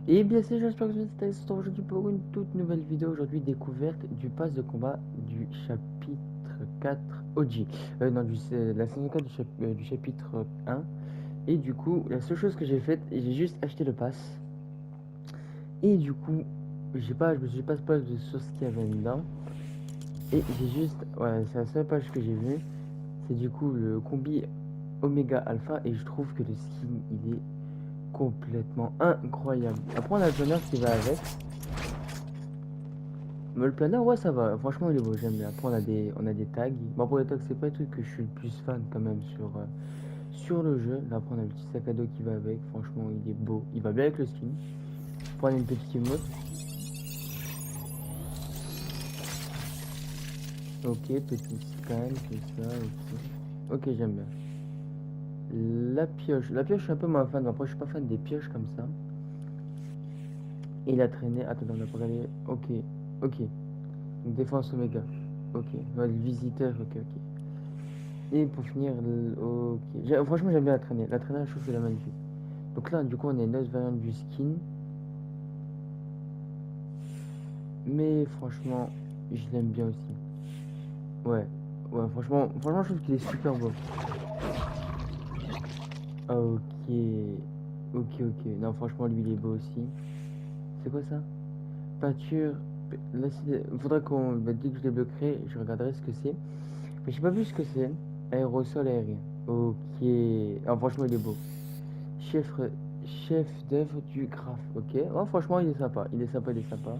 Et bien c'est, j'espère que vous êtes aujourd'hui pour une toute nouvelle vidéo. Aujourd'hui, découverte du pass de combat du chapitre 4 OG. Non, la saison 4 du chapitre 1. Et du coup, la seule chose que j'ai faite, j'ai juste acheté le pass. Et du coup, je me suis pas spoilé sur ce qu'il y avait dedans. Et j'ai juste, ouais, c'est la seule page que j'ai vue. C'est du coup le combi Omega Alpha. Et je trouve que le skin, il est complètement incroyable. Après, on a le planeur qui va avec. Mais le planeur, ouais, ça va. Franchement, il est beau, j'aime bien. Après, on a des tags. Bon, pour les tags, c'est pas le truc que je suis le plus fan quand même sur le jeu. Là, après, on a le petit sac à dos qui va avec. Franchement, il est beau. Il va bien avec le skin. Après, on a une petite emote. Ok, petit scan, tout ça. Ok, j'aime bien. La pioche. La pioche, je suis un peu moins fan. Après, je suis pas fan des pioches comme ça. Et la traînée. Attends, on a pas regardé. Ok, ok. Donc, défense Omega. Ok. Ouais, le visiteur, ok, ok. Et pour finir, ok. Franchement, j'aime bien la traînée. La traînée, je trouve qu'elle est magnifique. Donc là, du coup, on a une autre variante du skin. Mais franchement, je l'aime bien aussi. Ouais. Ouais, franchement, je trouve qu'il est super beau. Ok. Ok, ok. Non, franchement, lui, il est beau aussi. C'est quoi ça? Peinture. Là, faudrait qu'on. Bah, dès que je débloquerai, je regarderai ce que c'est. Mais j'ai pas vu ce que c'est. Aérosol aérien. Ok. Ah, franchement, il est beau. Chef, chef d'œuvre du graphe, ok. Oh, franchement, il est sympa. Il est sympa, il est sympa.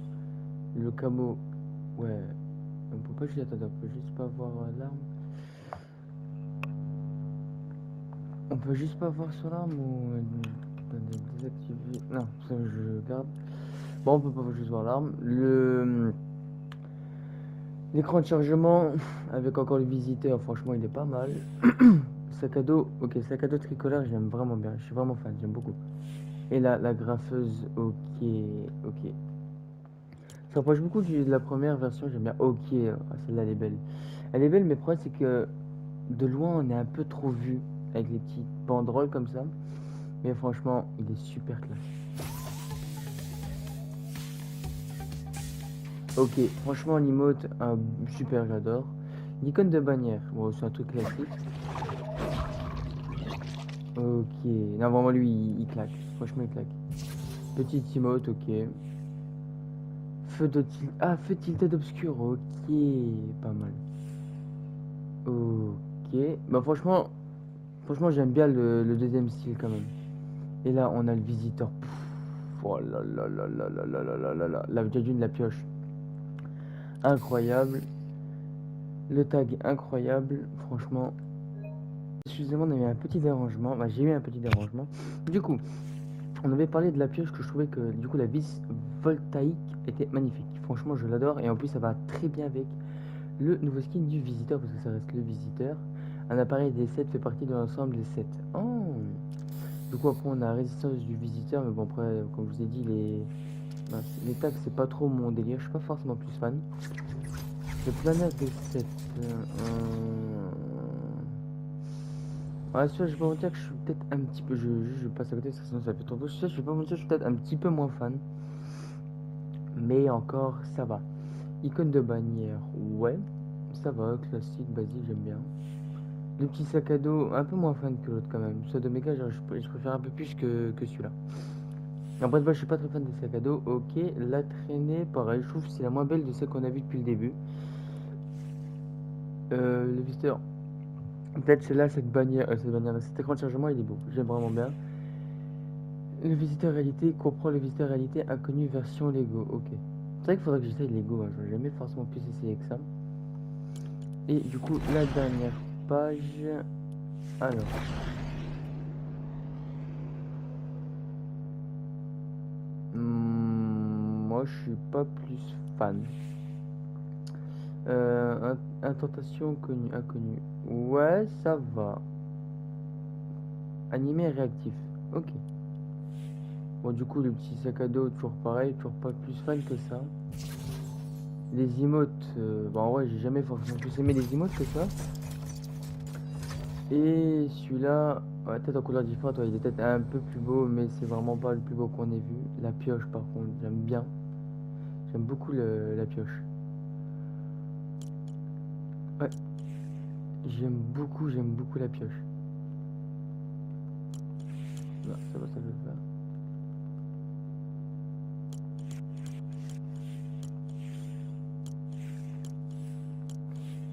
Le camo, ouais. On peut pas juste, attends, on peut juste pas voir l'arme. On peut juste pas voir sur l'arme ou désactiver. Non, ça je garde. Bon, on peut pas juste voir l'arme. L'écran de chargement avec encore le visiteur, franchement, il est pas mal. Sac à dos, ok, sac à dos tricolore, j'aime vraiment bien. Je suis vraiment fan, j'aime beaucoup. Et la graffeuse, ok, ok. Ça rapproche beaucoup de la première version, j'aime bien. Ok, celle-là elle est belle. Elle est belle, mais le problème c'est que de loin on est un peu trop vu avec les petites banderoles comme ça. Mais franchement, il est super classe. Ok, franchement l'emote, super, j'adore. L'icône de bannière, bon c'est un truc classique. Ok, non vraiment lui il claque, franchement il claque. Petite emote, ok. Feu tilted obscur, ok, pas mal. Ok, bah franchement, j'aime bien le deuxième style quand même. Et là, on a le visiteur. Pff, oh là là là là là là là là là là. La d'une la pioche. Incroyable. Le tag incroyable. Franchement. Excusez-moi, on a eu un petit dérangement. Bah, j'ai eu un petit dérangement. Du coup, on avait parlé de la pioche que je trouvais que du coup la vis voltaïque était magnifique. Franchement, je l'adore. Et en plus, ça va très bien avec le nouveau skin du visiteur parce que ça reste le visiteur. Un appareil des 7 fait partie de l'ensemble des 7. Oh! Du coup, après, on a résistance du visiteur, mais bon, après, comme je vous ai dit, les tags, c'est pas trop mon délire. Je suis pas forcément plus fan. Le planeur des 7. Ouais, celui-là, je vais pas mentir que je suis peut-être un petit peu. Je passe à côté, parce que sinon ça fait trop tôt. Je vais pas mentir, je suis peut-être un petit peu moins fan. Mais encore, ça va. Icône de bannière, ouais. Ça va, classique, basique, j'aime bien. Le petit sac à dos, un peu moins fan que l'autre quand même. Celui de méga, je préfère un peu plus que celui-là. Après, je suis pas très fan des sacs à dos. Ok, la traînée, pareil, je trouve que c'est la moins belle de celle qu'on a vue depuis le début. Le visiteur, peut-être celle-là, cet écran de chargement, il est beau. J'aime vraiment bien. Le visiteur réalité comprend le visiteur réalité inconnu version Lego. Ok. C'est vrai qu'il faudrait que j'essaye Lego. Hein. Je n'ai jamais forcément pu essayer que ça. Et du coup, la dernière page. Alors. Moi, je suis pas plus fan. Intentation connue, inconnue. Ouais, ça va. Animé et réactif. Ok. Bon, du coup, le petit sac à dos, toujours pareil, toujours pas plus fan que ça. Les emotes, bah en vrai, j'ai jamais forcément plus aimé les emotes que ça. Et celui-là, ouais, peut-être en couleur différente, ouais, il est peut-être un peu plus beau, mais c'est vraiment pas le plus beau qu'on ait vu. La pioche, par contre, j'aime bien. J'aime beaucoup la pioche. Ouais, j'aime beaucoup la pioche. Non, ça va, ça je vais le faire.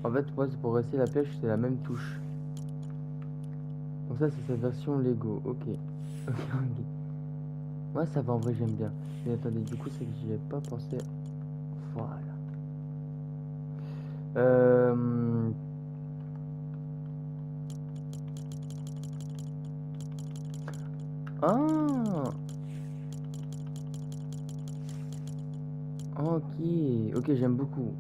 En fait, moi, c'est pour rester la pioche, c'est la même touche. Donc ça, c'est sa version Lego. Ok. Ok, ok. Moi, ça va, en vrai, j'aime bien. Mais attendez, du coup, c'est que j'y ai pas pensé. Voilà. Euh... Ah, ok. Ok, j'aime beaucoup.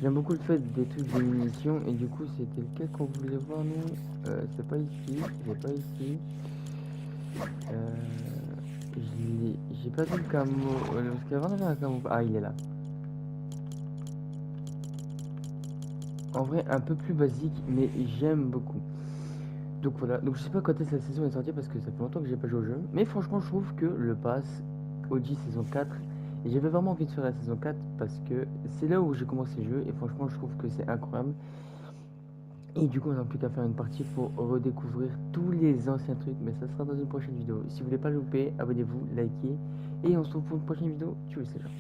J'aime beaucoup le fait des trucs de munitions. Et du coup, c'était lequel qu'on voulait voir, nous? C'est pas ici. C'est pas ici. Euh... J'ai pas vu le camo. Parce qu'avant, on avait un camo. Ah, il est là. En vrai, un peu plus basique, mais j'aime beaucoup. Donc voilà, donc je sais pas quand est-ce que la saison est sortie parce que ça fait longtemps que j'ai pas joué au jeu. Mais franchement, je trouve que le pass OG saison 4, et j'avais vraiment envie de faire la saison 4 parce que c'est là où j'ai commencé le jeu et franchement, je trouve que c'est incroyable. Et du coup, on n'a plus qu'à faire une partie pour redécouvrir tous les anciens trucs, mais ça sera dans une prochaine vidéo. Si vous voulez pas le louper, abonnez-vous, likez, et on se retrouve pour une prochaine vidéo. Tu le sais, genre.